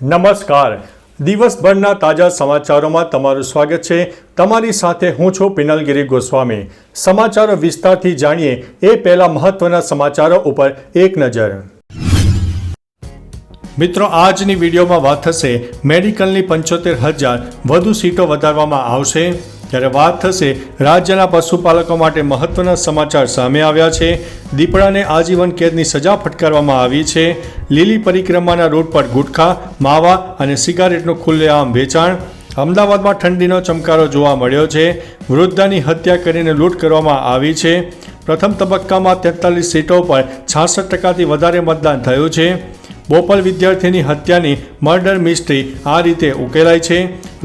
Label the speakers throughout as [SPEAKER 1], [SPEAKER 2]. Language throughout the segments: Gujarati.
[SPEAKER 1] નમસ્કાર. દિવસભરના તાજા સમાચારોમાં તમારું સ્વાગત છે. તમારી સાથે હું છું પિનલગીરી ગોસ્વામી. સમાચારો વિસ્તારથી જાણીએ એ પહેલા મહત્વના સમાચારો ઉપર એક નજર. મિત્રો, આજની વિડીયોમાં વાત થશે મેડિકલની 75,000 વધુ સીટો વધારવામાં આવશે. ત્યારે વાત થશે રાજ્યના પશુપાલકો માટે મહત્વના સમાચાર સામે આવ્યા છે. દીપડાને આજીવન કેદની સજા ફટકારવામાં આવી છે. લીલી પરિક્રમાના રૂટ પર ગુટખા, માવા અને સિગારેટનું ખુલ્લેઆમ વેચાણ. અમદાવાદમાં ઠંડીનો ચમકારો જોવા મળ્યો છે. વૃદ્ધાની હત્યા કરીને લૂંટ કરવામાં આવી છે. પ્રથમ તબક્કામાં 43 સીટો પર 66%થી વધારે મતદાન થયું છે. બોપલ વિદ્યાર્થીની હત્યાની મર્ડર મિસ્ટ્રી આ રીતે ઉકેલાઈ છે.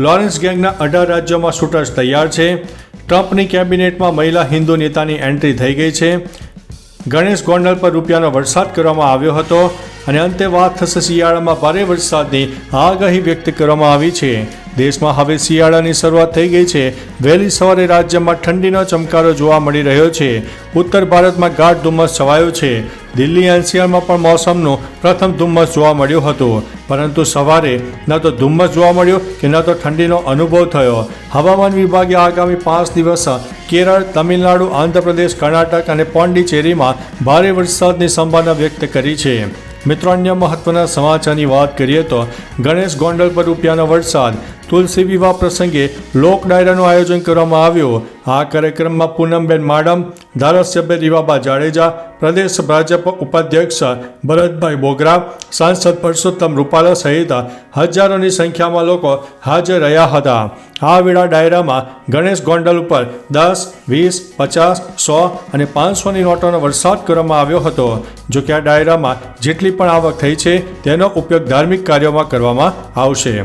[SPEAKER 1] લોરેન્સ ગેંગના 18 રાજ્યોમાં શૂટર્સ તૈયાર છે. ટ્રમ્પની કેબિનેટમાં મહિલા હિન્દુ નેતાની એન્ટ્રી થઈ ગઈ છે. ગણેશ ગોંડલ પર રૂપિયાનો વરસાદ કરવામાં આવ્યો હતો. અને અંતે વાત થશે શિયાળામાં ભારે વરસાદની આગાહી વ્યક્ત કરવામાં આવી છે. દેશમાં હવે શિયાળાની શરૂઆત થઈ ગઈ છે. વહેલી સવારે રાજ્યમાં ઠંડીનો ચમકારો જોવા મળી રહ્યો છે. ઉત્તર ભારતમાં ગાઢ ધુમ્મસ છવાયું છે. દિલ્હી એનસીઆરમાં પણ મોસમનું પ્રથમ ધુમ્મસ જોવા મળ્યું હતું, પરંતુ સવારે ન તો ધુમ્મસ જોવા મળ્યું કે ન તો ઠંડીનો અનુભવ થયો. હવામાન વિભાગે આગામી 5 દિવસ કેરળ, તમિલનાડુ, આંધ્રપ્રદેશ, કર્ણાટક અને પોંડિચેરીમાં ભારે વરસાદની સંભાવના વ્યક્ત કરી છે. મિત્રો, અન્ય મહત્વના સમાચારની વાત કરીએ તો ગણેશ ગોંડલ પર રૂપિયાનો વરસાદ. તુલસી વિવાહ પ્રસંગે લોક ડાયરાનું આયોજન કરવામાં આવ્યું. આ કાર્યક્રમમાં પૂનમબેન માડમ, ધારાસભ્ય રીવાબા જાડેજા, પ્રદેશ ભાજપ ઉપાધ્યક્ષ ભરતભાઈ બોગરા, સાંસદ પરસોત્તમ રૂપાલા સહિત હજારોની સંખ્યામાં લોકો હાજર રહ્યા હતા. આ વેળા ડાયરામાં ગણેશ ગોંડલ ઉપર 10, 20, 50, 100 અને 500ની નોટોનો વરસાદ કરવામાં આવ્યો હતો. જો કે આ ડાયરામાં જેટલી પણ આવક થઈ છે તેનો ઉપયોગ ધાર્મિક કાર્યોમાં કરવામાં આવશે.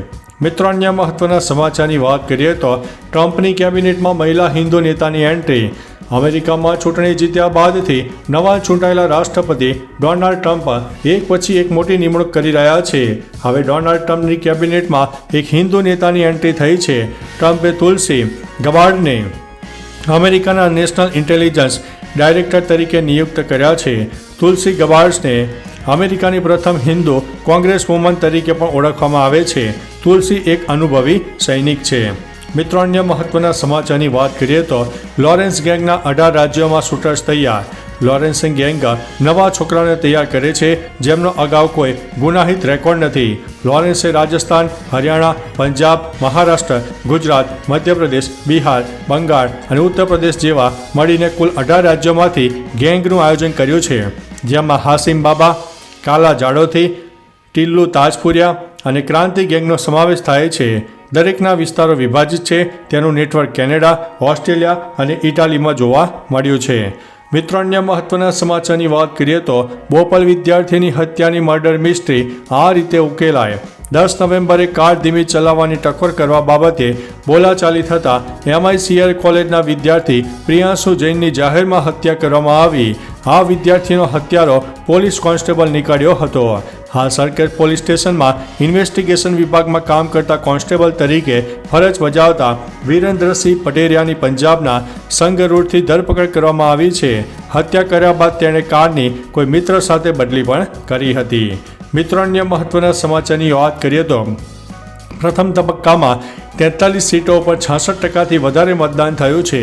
[SPEAKER 1] મિત્રો, અન્ય મહત્વના સમાચારની વાત કરીએ તો ટ્રમ્પની કેબિનેટમાં મહિલા હિન્દુ નેતાની એન્ટ્રી. અમેરિકામાં ચૂંટણી જીત્યા બાદથી નવા ચૂંટાયેલા રાષ્ટ્રપતિ ડોનાલ્ડ ટ્રમ્પ એક પછી એક મોટી નિમણૂક કરી રહ્યા છે. હવે ડોનાલ્ડ ટ્રમ્પની કેબિનેટમાં એક હિન્દુ નેતાની એન્ટ્રી થઈ છે. ટ્રમ્પે તુલસી ગબાર્ડને અમેરિકાના નેશનલ ઇન્ટેલિજન્સ ડાયરેક્ટર તરીકે નિયુક્ત કર્યા છે. તુલસી ગબાર્ડને અમેરિકાની પ્રથમ હિન્દુ કોંગ્રેસ વુમન તરીકે પણ ઓળખવામાં આવે છે. તુલસી એક અનુભવી સૈનિક છે. મિત્રો, અન્ય મહત્વના સમાચારની વાત કરીએ તો લોરેન્સ ગેંગના 18 રાજ્યોમાં શૂટર્સ તૈયાર. લોરેન્સ ગેંગ નવા છોકરાઓને તૈયાર કરે છે જેમનો અગાઉ કોઈ ગુનાહિત રેકોર્ડ નથી. લોરેન્સે રાજસ્થાન, હરિયાણા, પંજાબ, મહારાષ્ટ્ર, ગુજરાત, મધ્યપ્રદેશ, બિહાર, બંગાળ અને ઉત્તર પ્રદેશ જેવા મળીને કુલ 18 રાજ્યોમાંથી ગેંગનું આયોજન કર્યું છે. જેમાં હાસિમ બાબા, કાલા જાડોથી, ટિલ્લુ તાજપુરિયા અને ક્રાંતિ ગેંગનો સમાવેશ થાય છે. દરેકના વિસ્તારો વિભાજિત છે. તેનું નેટવર્ક કેનેડા, ઓસ્ટ્રેલિયા અને ઇટાલીમાં જોવા મળ્યું છે. મિત્રો, અન્ય મહત્વના સમાચારની વાત કરીએ તો બોપલ વિદ્યાર્થીની હત્યાની મર્ડર મિસ્ટ્રી આ રીતે ઉકેલાય. 10 નવેમ્બરે કાર ધીમી ચલાવવાની ટકોર કરવા બાબતે બોલાચાલી થતાં MICL કોલેજના વિદ્યાર્થી પ્રિયાંશુ જૈનની જાહેરમાં હત્યા કરવામાં આવી. આ વિદ્યાર્થીનો હત્યારો પોલીસ કોન્સ્ટેબલ નીકળ્યો હતો. આ સરખેજ પોલીસ સ્ટેશનમાં ઇન્વેસ્ટિગેશન વિભાગમાં કામ કરતા કોન્સ્ટેબલ તરીકે ફરજ બજાવતા વિરેન્દ્રસિંહ પટેરિયાની પંજાબના સંગરૂરથી ધરપકડ કરવામાં આવી છે. હત્યા કર્યા બાદ તેણે કારની કોઈ મિત્ર સાથે બદલી પણ કરી હતી. મિત્રો, અન્ય મહત્વના સમાચારની વાત કરીએ તો પ્રથમ તબક્કામાં 43 સીટો પર 66%થી વધારે મતદાન થયું છે.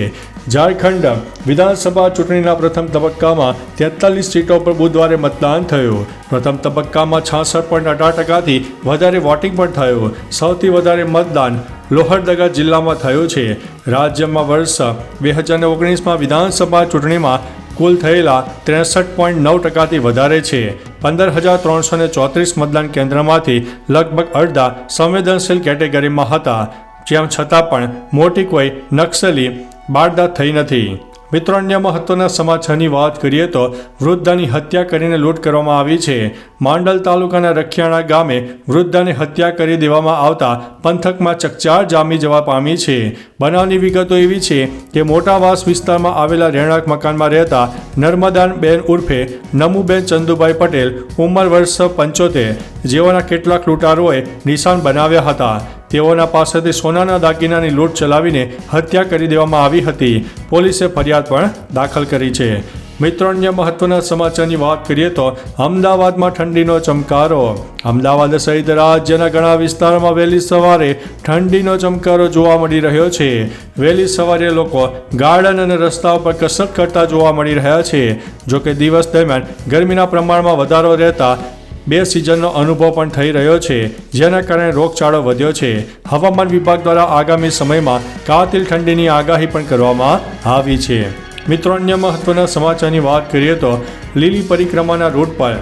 [SPEAKER 1] ઝારખંડ વિધાનસભા ચૂંટણીના પ્રથમ તબક્કામાં 43 સીટો પર બુધવારે મતદાન થયું. પ્રથમ તબક્કામાં 66.18%થી વધારે વોટિંગ પણ થયું. સૌથી વધારે મતદાન લોહરદગા જિલ્લામાં થયું છે. રાજ્યમાં વર્ષ 2019માં વિધાનસભા ચૂંટણીમાં કુલ થયેલા 63.9%થી વધારે છે. 15,334 મતદાન કેન્દ્રમાંથી લગભગ અડધા સંવેદનશીલ કેટેગરીમાં હતા. જેમ છતાં પણ મોટી કોઈ નક્સલી વારદાત થઈ નથી. મિત્રો, અન્ય મહત્વના સમાચારની વાત કરીએ તો વૃદ્ધાની હત્યા કરીને લૂંટ કરવામાં આવી છે. માંડલ તાલુકાના રખિયાણા ગામે વૃદ્ધાની હત્યા કરી દેવામાં આવતા પંથકમાં ચકચાર જામી જવા પામી છે. બનાવની વિગતો એવી છે કે મોટાવાસ વિસ્તારમાં આવેલા રહેણાંક મકાનમાં રહેતા નર્મદાબેન ઉર્ફે નમુબેન ચંદુભાઈ પટેલ, ઉંમર વર્ષ 75, જેઓના કેટલાક લૂંટારોએ નિશાન બનાવ્યા હતા. તેઓના પાસેથી સોનાના દાગીનાની લૂંટ ચલાવીને હત્યા કરી દેવામાં આવી હતી. પોલીસે ફરિયાદ પણ દાખલ કરી છે. મિત્રો, અન્ય મહત્વના સમાચારની વાત કરીએ તો અમદાવાદમાં ઠંડીનો ચમકારો. અમદાવાદ સહિત રાજ્યના ઘણા વિસ્તારોમાં વહેલી સવારે ઠંડીનો ચમકારો જોવા મળી રહ્યો છે. વહેલી સવારે લોકો ગાર્ડન અને રસ્તાઓ પર કસરત કરતા જોવા મળી રહ્યા છે. જોકે દિવસ દરમિયાન ગરમીના પ્રમાણમાં વધારો રહેતા બે સિઝનનો અનુભવ પણ થઈ રહ્યો છે, જેના કારણે રોગચાળો વધ્યો છે. હવામાન વિભાગ દ્વારા આગામી સમયમાં કાતિલ ઠંડીની આગાહી પણ કરવામાં આવી છે. મિત્રો, અન્ય મહત્વના સમાચારની વાત કરીએ તો લીલી પરિક્રમાના રૂટ પર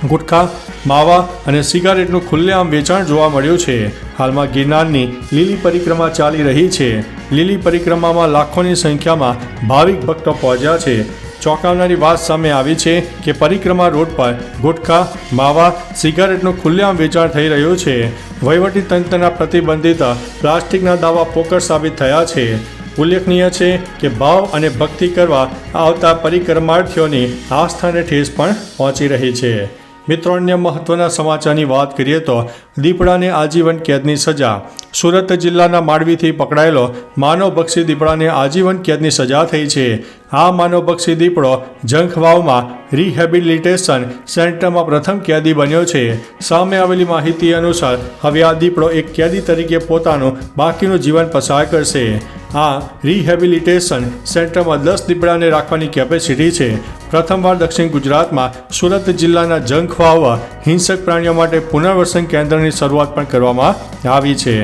[SPEAKER 1] ગુટખા, માવા અને સિગારેટનું ખુલ્લેઆમ વેચાણ જોવા મળ્યું છે. હાલમાં ગિરનારની લીલી પરિક્રમા ચાલી રહી છે. લીલી પરિક્રમામાં લાખોની સંખ્યામાં ભાવિક ભક્તો પહોંચ્યા છે. ચોંકાવનારી વાત સામે આવી છે કે પરિક્રમા રૂટ પર ગુટખા, માવા, સિગારેટનું ખુલ્લેઆમ વેચાણ થઈ રહ્યું છે. વહીવટી તંત્રના પ્રતિબંધિત પ્લાસ્ટિકના દાવા પોકળ સાબિત થયા છે. ઉલ્લેખનીય છે કે ભાવ અને ભક્તિ કરવા આવતા પરિક્રમાર્થીઓની આસ્થાને ઠેસ પણ પહોંચી રહી છે. મિત્રો, અન્ય મહત્વના સમાચારની વાત કરીએ તો દીપડાને આજીવન કેદની સજા. સુરત જિલ્લાના માંડવીથી પકડાયેલો માનવભક્ષી દીપડાને આજીવન કેદની સજા થઈ છે. આ માનવભક્ષી દીપડો જંખવાવમાં રિહેબિલિટેશન સેન્ટરમાં પ્રથમ કેદી બન્યો છે. સામે આવેલી માહિતી અનુસાર હવે આ દીપડો એક કેદી તરીકે પોતાનું બાકીનું જીવન પસાર કરશે. આ રિહેબિલિટેશન સેન્ટરમાં 10 દીપડાને રાખવાની કેપેસિટી છે. પ્રથમવાર દક્ષિણ ગુજરાતમાં સુરત જિલ્લાના જંખવાવ હિંસક પ્રાણીઓ માટે પુનર્વસન કેન્દ્રની શરૂઆત પણ કરવામાં આવી છે.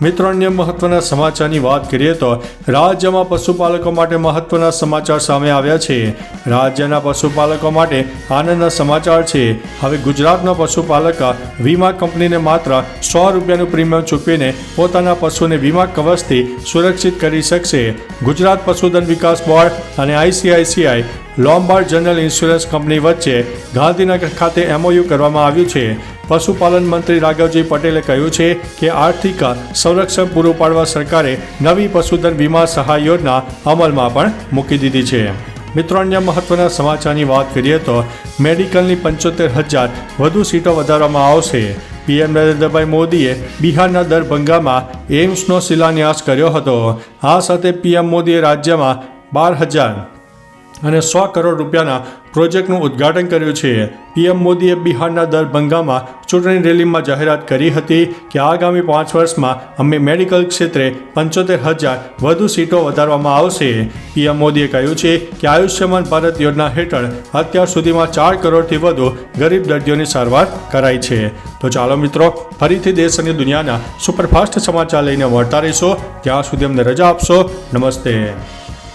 [SPEAKER 1] મિત્રો, અન્ય મહત્વના સમાચારની વાત કરીએ તો રાજ્યમાં પશુપાલકો માટે મહત્વના સમાચાર સામે આવ્યા છે. રાજ્યના પશુપાલકો માટે આનંદના સમાચાર છે. હવે ગુજરાતનો પશુપાલક વીમા કંપનીને માત્ર ₹100નું પ્રીમિયમ ચૂકવીને પોતાના પશુને વીમા કવચથી સુરક્ષિત કરી શકશે. ગુજરાત પશુધન વિકાસ બોર્ડ અને ICICI Lombard general insurance company વચ્ચે ગાંધીનગર ખાતે MOU કરવામાં આવ્યું છે. પશુપાલન મંત્રી રાઘવજી પટેલે કહ્યું છે કે આર્થિક સંરક્ષણ પૂરું પાડવા સરકારે નવી પશુધન વીમા સહાય યોજના અમલમાં પણ મૂકી દીધી છે. મિત્રો, અન્ય મહત્વના સમાચારની વાત કરીએ તો મેડિકલની 75,000 વધુ સીટો વધારવામાં આવશે. PM નરેન્દ્રભાઈ મોદીએ બિહારના દરભંગામાં એમ્સનો શિલાન્યાસ કર્યો હતો. આ સાથે PM મોદીએ રાજ્યમાં 12,000 અને 100 કરોડ રૂપિયાના પ્રોજેક્ટનું ઉદ્ઘાટન કર્યું છે. PM મોદીએ બિહારના દરભંગામાં ચૂંટણી રેલીમાં જાહેરાત કરી હતી કે આગામી 5 વર્ષમાં અમે મેડિકલ ક્ષેત્રે 75,000 વધુ સીટો વધારવામાં આવશે. PM મોદીએ કહ્યું છે કે આયુષ્યમાન ભારત યોજના હેઠળ અત્યાર સુધીમાં 4 કરોડથી વધુ ગરીબ દર્દીઓની સારવાર કરાઈ છે. તો ચાલો મિત્રો, ફરીથી દેશ અને દુનિયાના સુપરફાસ્ટ સમાચાર લઈને મળતા રહીશો. ત્યાં સુધી અમને રજા આપશો. નમસ્તે.